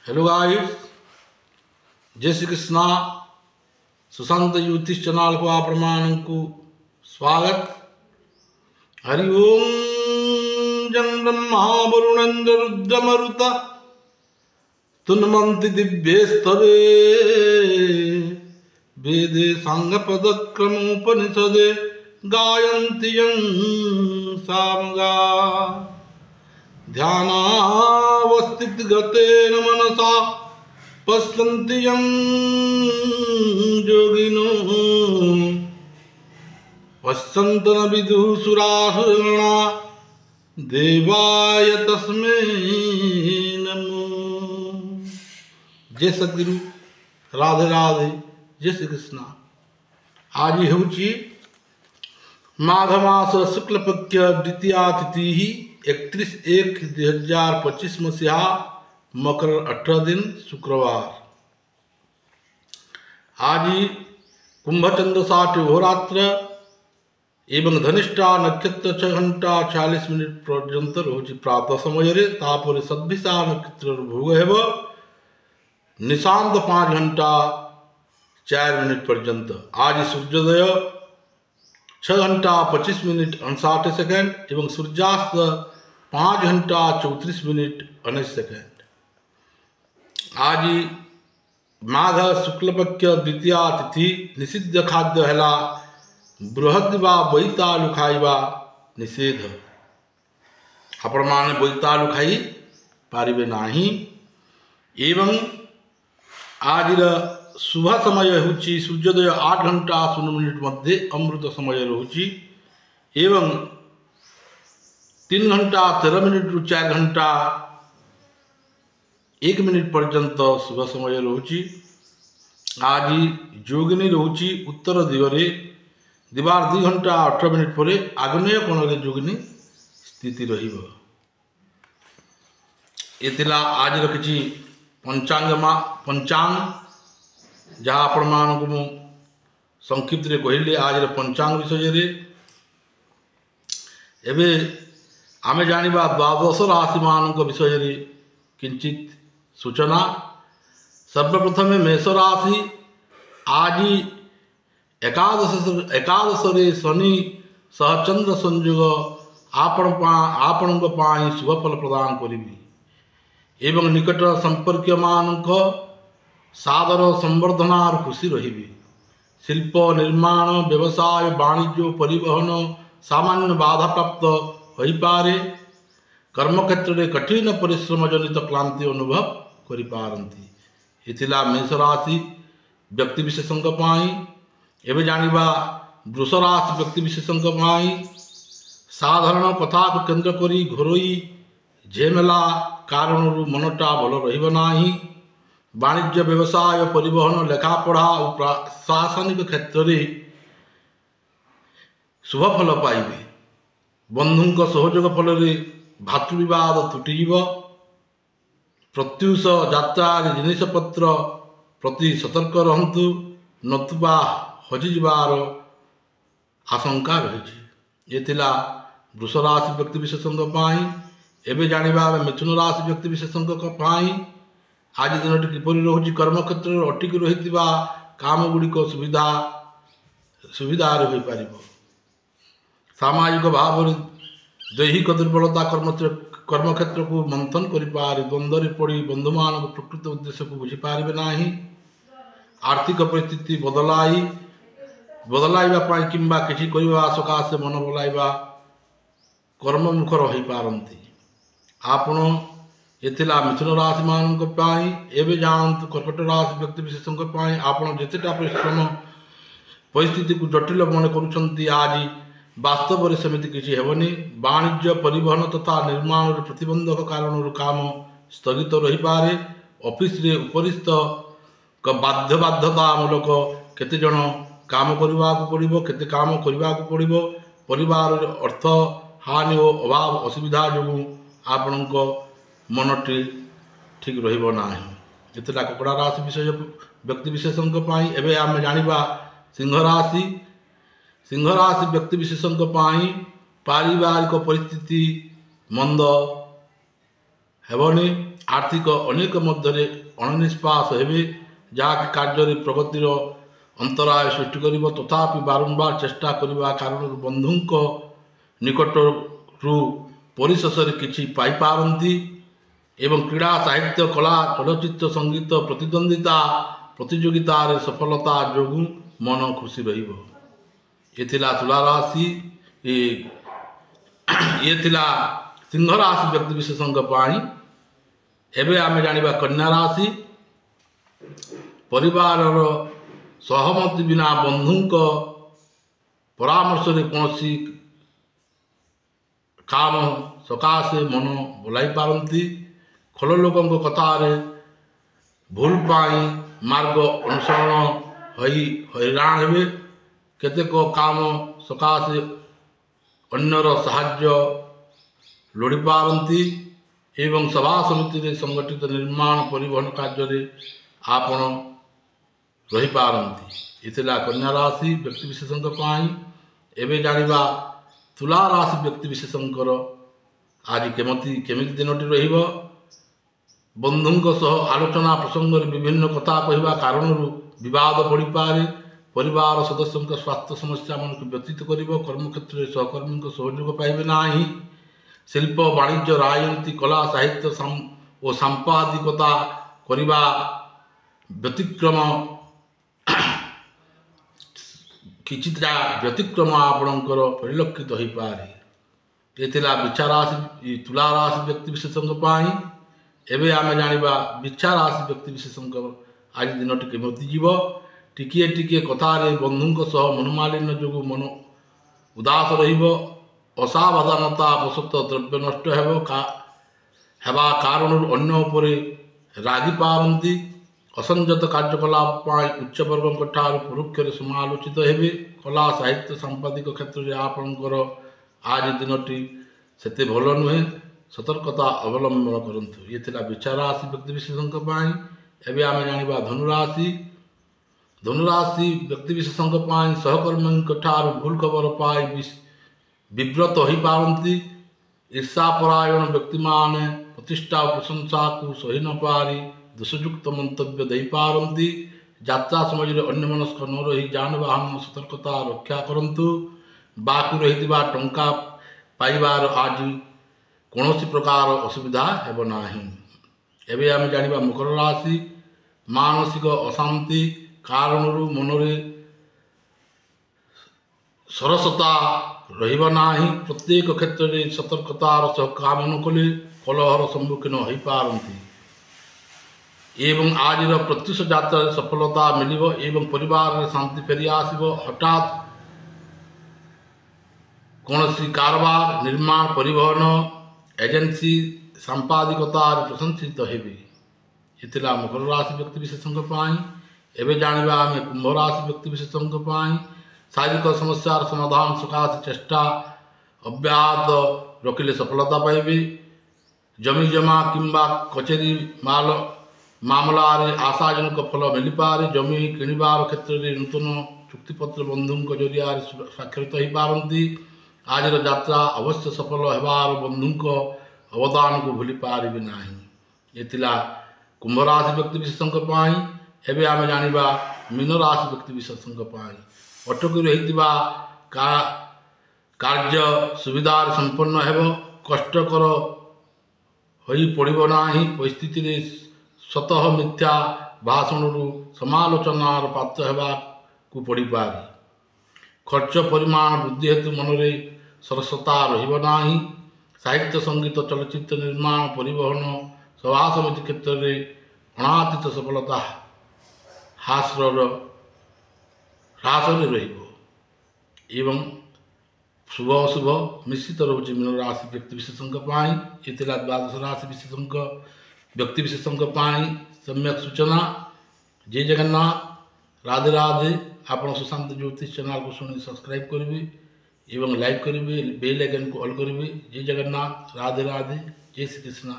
Hello guys, जय Shri Krishna. Sushant यूथिश channel को आप को स्वागत। हरि ओम। जं ब्रह्मा वरुणेन्द्र रुद्रमरुत तुन्वन्ति दिव्यस्तवे वेदे सांगपदक्रमोपनिषदे गायन्ति यं सामगा ध्यानावस्थितगतेन मनसा पश्यन्ति यं योगिनो पश्यन्तन विदुः सुरासुरगणा देवाय तस्मै नमो। जय सद्गुरु, राधे राधे, जय श्री कृष्ण। आज होची माघ मास शुक्लपक्ष द्वितीया तिथि 31/1/2025 मसीहा मकर 18 दिन शुक्रवार। आज कुंभचंद्र 60 होरात्र एवं धनिष्ठा नक्षत्र 6 घंटा 40 मिनिट पर्यंत रोज प्रातः समय तापर सद्भिषा नक्षत्र भोग हेब निशांत 5 घंटा 4 मिनिट पर्यंत। आज सूर्योदय 6 घंटा 25 मिनिट 59 सेकंड एवं सूर्यास्त 5 घंटा 34 मिनिट 19 सेकंड। आज माघ शुक्लपक्ष द्वितीया तिथि निषिद्ध खाद्य है बृहद वा बोईतालु खाइबा निषेध। आपण माने बोईतालु खाई पारिबे नाही। एवं आज शुभ समय होची सूर्योदय 8 घंटा 0 मिनिट मध्य अमृत समय रोची एवं 3 घंटा 13 मिनिट रु 4 घंटा 1 मिनिट पर्यंत शुभ समय रोची। आज योगिनी रोची उत्तर दिगरे दिवार 2 घंटा 18 मिनिट पर आग्नेय कोण रे योगिनी स्थिति रहिबो। एतिला आज किछि पंचांग जहाँ आपण मानक मु संक्षिप्त रे कहली। आज पंचांग विषय रे एबे आमे जानिबा द्वादश राशि मानक विषय रे किंचित सूचना। सर्वप्रथम मेष राशि। आज एकादश रे शनि सह चंद्र संयोग आपण शुभ फल प्रदान करिबी एवं निकट संपर्क मानक सादर संवर्धना खुशी रही। शिल्प निर्माण व्यवसाय वाणिज्य परिवहन सामान्य बाधा प्राप्त हो पारे। कर्मक्षेत्र में कठिन परिश्रम जनित क्लांति अनुभव करिपारंती। इथिला मेष राशि व्यक्ति विशेषों एवं जानिबा वृष राशि व्यक्ति विशेषों साधारण कथा को केंद्र करी घरोई झेमेला कारण मनटा भल रहिबो नाही। वाणिज्य व्यवसाय परिवहन लेखापढ़ा और प्रशासनिक क्षेत्र में शुभ फल पाइबे। बंधुंक सहयोग फल भातृविवाद तुटिब। प्रत्युष यात्रा जिनिसपत्र प्रति सतर्क रहंतु नतुबा हजिबार आशंका रही। ये थिला वृष राशि व्यक्ति विशेषों एवं जानिबा मिथुन राशि व्यक्ति विशेषों आज दिन किपरि रोची कर्मक्षेत्र अटिक रही काम गुड़िक सुविधा हो पार। सामाजिक भाव दैहिक दुर्बलता कर्मक्षेत्र को मंथन करें। द्वंद्व पड़ी बंधु मान प्रकृत उद्देश्य को बुझीपारे ना। आर्थिक परिस्थिति बदलाइबा किंबा किसी करने सकाशे मन बलाइबा कर्ममुखर हो पारती। आपण एथिला मिथुन राशि मानक एवं जानतु कर्कट राशि व्यक्ति विशेषों आप जितेटा परिश्रम परिस्थिति को जटिल मन करुँच आज वास्तव में सेमती किसी हेबनी। वाणिज्य परिवहन तथा निर्माण प्रतिबंधक कारण काम स्थगित रही पारे। ऑफिस रे उपरिस्थ बाध्यतामूलक केते जन काम करने को पड़ो, केते काम करने को पड़ो। परिवार अर्थ हानि और अभाव असुविधा जो आपण मनटी ठीक रहिबो नाही। एतला कुकड़ा राशि विषय व्यक्ति विशेषों एवं आम जानिबा सिंह राशि। सिंह राशि व्यक्ति विशेषों पारिवारिक परिस्थिति मंद हेबनी। आर्थिक अनेक मध्य अणनिष्पास हेबे जहाँकि कार्य प्रगतिर अंतराय सृष्टि करिब। तथापि बारंबार चेष्टा करने कारण बंधुंक निकटरू परिशेष किछि पाई पारंती एवं क्रीड़ा साहित्य कला चलचित्र संगीत प्रतिद्वंदिता प्रतियोगिता सफलता जोगु मन खुशी रहिबो। ये थिला तुला राशि। ये थिला सिंह राशि व्यक्ति विशेषज्ञ पाई। एबे आमे जानिबा कन्या राशि। परिवार सहमति बिना बंधुंक परामर्श रे कोनसी काम सकाशे मन बुलाई पारंती। खल लोकंक कथारे भूल पाई मार्ग अनुसरण हई हैरान हेबे। केतेक काम सकाशे अन्यर साहाय्य लोड़ी पारंती एवं सभा समिति रे संगठित निर्माण परिवहन कार्य आपण रही पारंती। इथिला कन्या राशि व्यक्ति विशेषज्ञ पाई। एबे जानिबा तुला राशि व्यक्ति विशेषज्ञर आज केमिति दिनटी रहिबो। बंधुंक सह आलोचना प्रसंग विभिन्न कथा कहवा कारण विवाद पड़ पारे। परिवार सदस्यों स्वास्थ्य समस्या मन को व्यतीत करिबो। कर्मक्षेत्र में सहकर्मी सहयोग पाइबे नाही। शिल्प वाणिज्य राजनीति कला साहित्य और सांपादिकता करिबा व्यतिक्रम किछिटा व्यतिक्रम आपणकर परिलक्षित हो पारे। ये बिछा राशि तुला राशि व्यक्ति विशेषज्ञ पाई। एबे आमे जानिबा बिछा राशि व्यक्ति विशेषज्ञ आज दिनटी केमिति जीव। टिकिए टिकिए कथारे बंधुंक सह मनमालिन्य जोगु मन उदास रहिबो। असावधानता वशत द्रव्य नष्ट हेबा कारण अन्य उपरे रागी पारंती। असंजत कार्यकलाप उच्च वर्ग परोक्ष समालोचित हेबे। कला साहित्य सांपादिक क्षेत्र में आपणकर आज दिनटी सेते भल नुहे। सतर्कता अवलंबन करंतु। ये थिला बिछा राशि व्यक्ति विशेषज्ञ पाई। एबे आमे जानिबा धनुराशि। धनुराशि व्यक्ति विशेषज्ञ पाई सहकर्मी भूल खबर पाई विव्रत हो पारंती। ईर्षापरायण व्यक्ति माने प्रतिष्ठा और प्रशंसा को सही न पारी दोषयुक्त मंतव्य दे पारंती। यात्रा समय अन्य मनस्क न रही जानवाहन सतर्कता रक्षा करंतु। बाकी रही टंका पाइबार आज कौन प्रकार असुविधा हेब नाही। एबे आमे जानिबा मकर राशि। मानसिक अशांति कारण मनरे सरसता रहिबा नाही। प्रत्येक क्षेत्र में सतर्कतार सह काम न कले कलहर सम्मुखीन हो पारंती एवं आज प्रत्युष यात्रा सफलता मिलिबो एवं परिवार शांति फेरी आसिबो। हठात कौनसी कारबार निर्माण परिवहन एजेंसी सांपादिकता प्रशंसित हेबे। इतिला मकर राशि व्यक्ति विशेषज्ञ पाई। एबे जानिबा आमे कुंभ राशि व्यक्ति विशेषज्ञ पाई। शारीरिक समस्या समाधान सकाश चेष्टा अब्याहत रखिले सफलता पाइबे। जमी जमा किंबा कचेरी मामला आशाजनक फल मिल पारे। जमी किणवार क्षेत्र में नूतन चुक्तिपत्र बंधुंक जरिया स्वाक्षरित हो पारंती। आज यात्रा अवश्य सफल होबार बंधुंक अवदान को भूली पारिबे नाही। ये थिला कुंभ राशि व्यक्ति विशेषज्ञ पाई। एबे आमे जानिबा मीन राशि व्यक्ति विशेषज्ञ पाई। अटकी रहितिबा कार्य सुविधार संपन्न हेब। कष्टकर होई पड़िबो नाही। परिस्थिति रे स्वतः मिथ्या भाषण समालोचनार पात्र हेबा को पड़ी पारे। खर्च परिमाण वृद्धि हेतु मनरे सरसता रहिबो नाही। साहित्य संगीत चलचित्र निर्माण परिवहन सभा समिति क्षेत्र में अनातीत सफलता ह्रास एवं शुभ अशुभ मिश्रित रोचे मीन राशि व्यक्ति विशेषज्ञ पाई। ये द्वादश राशि विशेषज्ञ व्यक्ति विशेषज्ञ पाई सम्यक सूचना। जय जगन्नाथ। राधे राधे। आपण सुशांत ज्योतिष चैनल को शुणी सब्सक्राइब करेंगे एवं लाइक करेंगे। बेल आइकन को ऑल करेंगे। जय जगन्नाथ। राधे राधे। जय श्री कृष्ण।